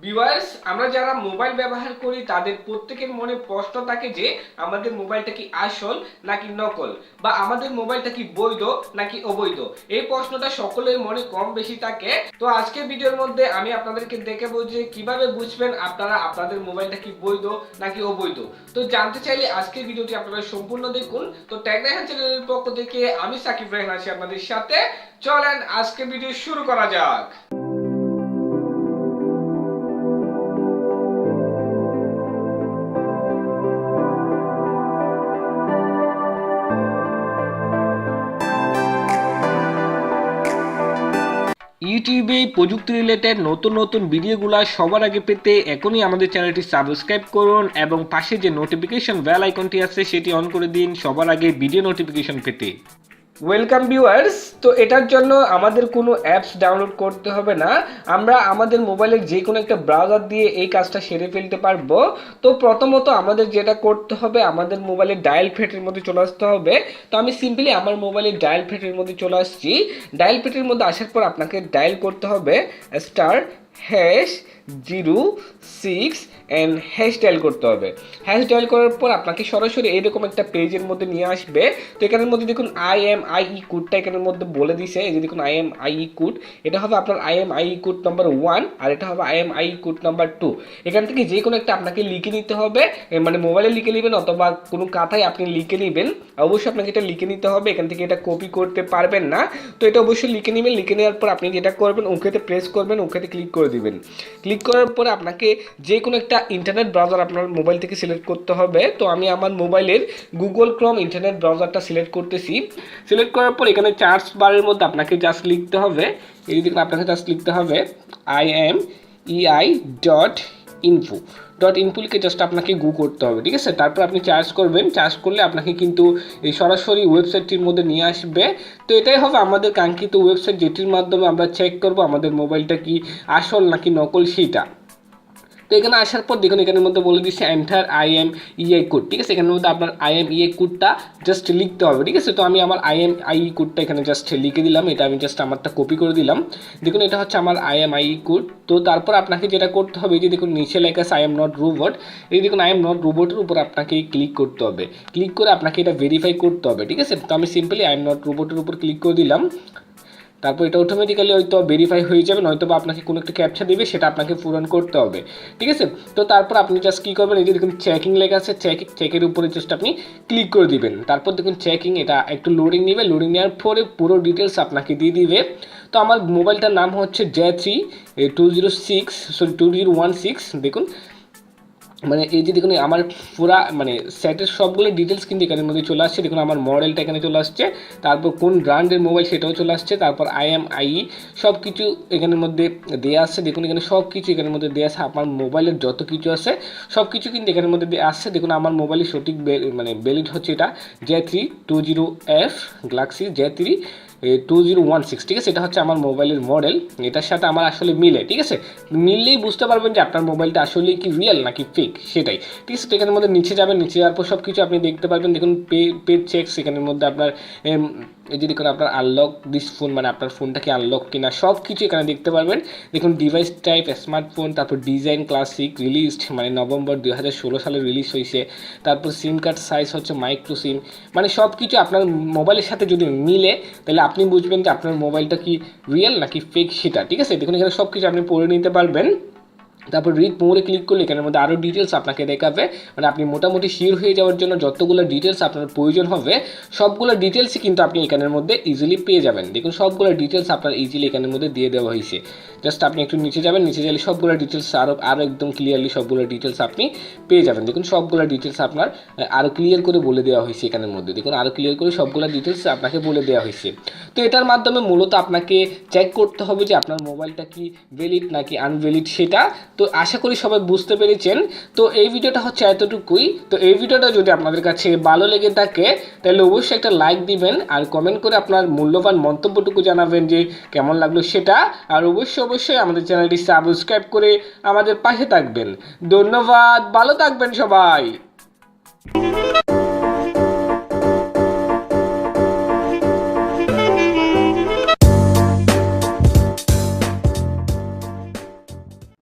Viewers, আমরা যারা mobile ব্যবহার করি তাদের প্রত্যেকের মনে প্রশ্ন থাকে যে আমাদের মোবাইলটা কি আসল নাকি নকল, বা আমাদের মোবাইলটা কি বৈধ নাকি অবৈধ। এই প্রশ্নটা সকলের মনে কম বেশি থাকে। তো আজকের ভিডিওর মধ্যে আমি আপনাদেরকে দেখাবো যে কিভাবে বুঝবেন আপনারা আপনাদের মোবাইলটা কি বৈধ নাকি অবৈধ। তো জানতে চাইলে আজকের ভিডিওটি আপনারা সম্পূর্ণ দেখুন। তো টেক রায়হান চ্যানেলের পক্ষ থেকে আমি সাকিব রায়হান আছি আপনাদের সাথে। চলেন আজকে ভিডিও শুরু করা যাক। ইউটিউবে প্রযুক্তি রিলেটেড নতুন নতুন ভিডিওগুলো সবার আগে পেতে এখনই আমাদের চ্যানেলটি সাবস্ক্রাইব করুন এবং পাশে যে নোটিফিকেশন বেল আইকনটি আছে সেটি অন করে দিন সবার আগে ভিডিও নোটিফিকেশন পেতে। ওয়েলকাম ভিউয়ার্স, তো এটার জন্য আমাদের কোনো অ্যাপস ডাউনলোড করতে হবে না। আমরা আমাদের মোবাইলের যে কোনো একটা ব্রাউজার দিয়ে এই কাজটা সেরে ফেলতে পারবো। তো প্রথমত আমাদের যেটা করতে হবে, আমাদের মোবাইলের ডায়াল প্যাডের মধ্যে চলে আসতে হবে। তো আমি সিম্পলি আমার মোবাইলের ডায়াল প্যাডের মধ্যে চলে আসছি। ডায়াল প্যাডের মধ্যে আসার পর আপনাকে ডায়াল করতে হবে *#0 6 অ্যান্ড হ্যাশ ডায়াল করতে হবে। হ্যাশ ডায়াল করার পর আপনাকে সরাসরি এরকম একটা পেজের মধ্যে নিয়ে আসবে। তো এখানের মধ্যে দেখুন IMEI কোডটা এখানের মধ্যে বলে দিছে। এই যে দেখুন IMEI কোড, এটা হবে আপনার IMEI কোড নাম্বার 1 আর এটা হবে IMEI কোড নাম্বার 2। এখান থেকে যে কোনো একটা আপনাকে লিখে নিতে হবে, মানে মোবাইলে লিখে নেবেন অথবা কোনো খাতায় আপনি লিখে নেবেন। অবশ্যই আপনাকে এটা লিখে নিতে হবে, এখান থেকে এটা কপি করতে পারবেন না। তো এটা অবশ্যই লিখে নেবেন। লিখে নেওয়ার পর আপনি যেটা করবেন, ওকেতে প্রেস করবেন, ওকেতে ক্লিক করে দিবেন। ক্লিক করার পরে আপনাকে যে কোনো একটা ইন্টারনেট ব্রাউজার আপনার মোবাইল থেকে সিলেক্ট করতে হবে। তো আমি আমার মোবাইলের গুগল ক্রোম ইন্টারনেট ব্রাউজারটা সিলেক্ট করতেছি। সিলেক্ট করার পর এখানে সার্চ বারের মধ্যে আপনাকে জাস্ট লিখতে হবে, এই দিকে আপনাকে জাস্ট লিখতে হবে IMEI.info লিখে জাস্ট আপনাকে গু করতে হবে, ঠিক আছে। তারপর আপনি চার্জ করবেন, চার্জ করলে আপনাকে কিন্তু এই সরাসরি ওয়েবসাইটটির মধ্যে নিয়ে আসবে। তো এটাই হবে আমাদের কাঙ্ক্ষিত ওয়েবসাইট, যেটির মাধ্যমে আমরা চেক করব আমাদের মোবাইলটা কি আসল নাকি নকল সেইটা। তো এখানে আসার পর দেখুন এখানের মধ্যে বলে দিচ্ছে এন্টার IMEI কোড, ঠিক আছে। এখানের মধ্যে আপনার IMEI কোডটা জাস্ট লিখতে হবে, ঠিক আছে। তো আমি আমার IMEI কোডটা এখানে জাস্ট লিখে দিলাম, এটা আমি জাস্ট আমারটা কপি করে দিলাম। দেখুন এটা হচ্ছে আমার IMEI কোড। তো তারপর আপনাকে যেটা করতে হবে, এই যে দেখুন নিচে লেখা আছে I am not robot, এই দেখুন I am not robot এর উপর আপনাকে ক্লিক করতে হবে। ক্লিক করে আপনাকে এটা ভেরিফাই করতে হবে, ঠিক আছে। তো আমি simply I am not robot এর উপর ক্লিক করে দিলাম। তারপর এটা অটোমেটিক্যালি হয়তো ভেরিফাই হয়ে যাবে, নয়তো বা আপনাকে কোনো একটা ক্যাপচা দিবে, সেটা আপনাকে পূরণ করতে হবে, ঠিক আছে। তো তারপর আপনি জাস্ট কী করবেন, এই যে দেখুন চেকিং লেখা আছে, চেকের উপরে জাস্ট আপনি ক্লিক করে দিবেন। তারপর দেখুন চেকিং, এটা একটু লোডিং নেবে, লোডিং নেওয়ার পরে পুরো ডিটেলস আপনাকে দিয়ে দিবে। তো আমার মোবাইলটার নাম হচ্ছে J3 2016 দেখুন, মানে এই যে দেখুন আমার পুরা মানে সেটের সবগুলো ডিটেলস কিন্তু এখানের মধ্যে চলে আসছে। দেখুন আমার মডেলটা এখানে চলে আসছে, তারপর কোন ব্র্যান্ডের মোবাইল সেটাও চলে আসছে, তারপর IMEI সব কিছু এখানের মধ্যে দেওয়া আছে। দেখুন এখানে সব কিছু এখানের মধ্যে দেওয়া আছে, আমার মোবাইলের যত কিছু আছে সব কিছু কিন্তু এখানের মধ্যে দেওয়া আসছে। দেখুন আমার মোবাইলের সঠিক মানে ভ্যালিড হচ্ছে এটা J320F গ্যালাক্সি J32016, ঠিক আছে। এটা হচ্ছে আমার মোবাইলের মডেল, এটার সাথে আমার আসলে মিলে, ঠিক আছে। মিললেই বুঝতে পারবেন যে আপনার মোবাইলটা আসলে কি রিয়েল নাকি ফেক সেটাই, ঠিক আছে। তো এখানের মধ্যে নিচে যাবেন, নিচে যাওয়ার পর সব কিছু আপনি দেখতে পারবেন। দেখুন পেজ চেক, সেখানের মধ্যে আপনার এই যে দেখুন আপনার আনলক দিস ফোন, মানে আপনার ফোনটা কি আনলক কিনা সব কিছু এখানে দেখতে পারবেন। দেখুন ডিভাইস টাইপ স্মার্টফোন, তারপর ডিজাইন ক্লাসিক, রিলিজড মানে নভেম্বর 2016 সালে রিলিজ হয়েছে, তারপর সিম কার্ড সাইজ হচ্ছে মাইক্রো সিম, মানে সব কিছু আপনার মোবাইলের সাথে যদি মিলে তাহলে আপনি বুঝবেন যে আপনার মোবাইলটা কি রিয়েল নাকি ফেক সেটা, ঠিক আছে। দেখুন এখানে সব কিছু আপনি পড়ে নিতে পারবেন। তারপর রিড মোরে ক্লিক করলে এখানের মধ্যে আরও ডিটেলস আপনাকে দেখাবে, মানে আপনি মোটামুটি শিওর হয়ে যাওয়ার জন্য যতগুলো ডিটেলস আপনার প্রয়োজন হবে সবগুলো ডিটেলসই কিন্তু আপনি এখানের মধ্যে ইজিলি পেয়ে যাবেন। দেখুন সবগুলো ডিটেলস আপনার ইজিলি এখানের মধ্যে দিয়ে দেওয়া হয়েছে। জাস্ট আপনি একটু নিচে যাবেন, নিচে গেলে সবগুলো ডিটেলস আরও একদম ক্লিয়ারলি সবগুলো ডিটেলস আপনি পেয়ে যাবেন। দেখুন সবগুলো ডিটেলস আপনার আরও ক্লিয়ার করে বলে দেওয়া হয়েছে এখানের মধ্যে। দেখুন আরও ক্লিয়ার করে সবগুলো ডিটেলস আপনাকে বলে দেওয়া হয়েছে। তো এটার মাধ্যমে মূলত আপনাকে চেক করতে হবে যে আপনার মোবাইলটা কি ভ্যালিড নাকি আনভ্যালিড সেটা। তো আশা করি সবাই বুঝতে পেরেছেন। তো এই ভিডিওটা হচ্ছে এতটুকুই। তো এই ভিডিওটা যদি আপনাদের কাছে ভালো লেগে থাকে তাহলে অবশ্যই একটা লাইক দিবেন আর কমেন্ট করে আপনার মূল্যবান মন্তব্যটুকু জানাবেন যে কেমন লাগলো সেটা। আর অবশ্যই আমাদের চ্যানেলটি সাবস্ক্রাইব করে আমাদের পাশে থাকবেন। ধন্যবাদ, ভালো থাকবেন সবাই।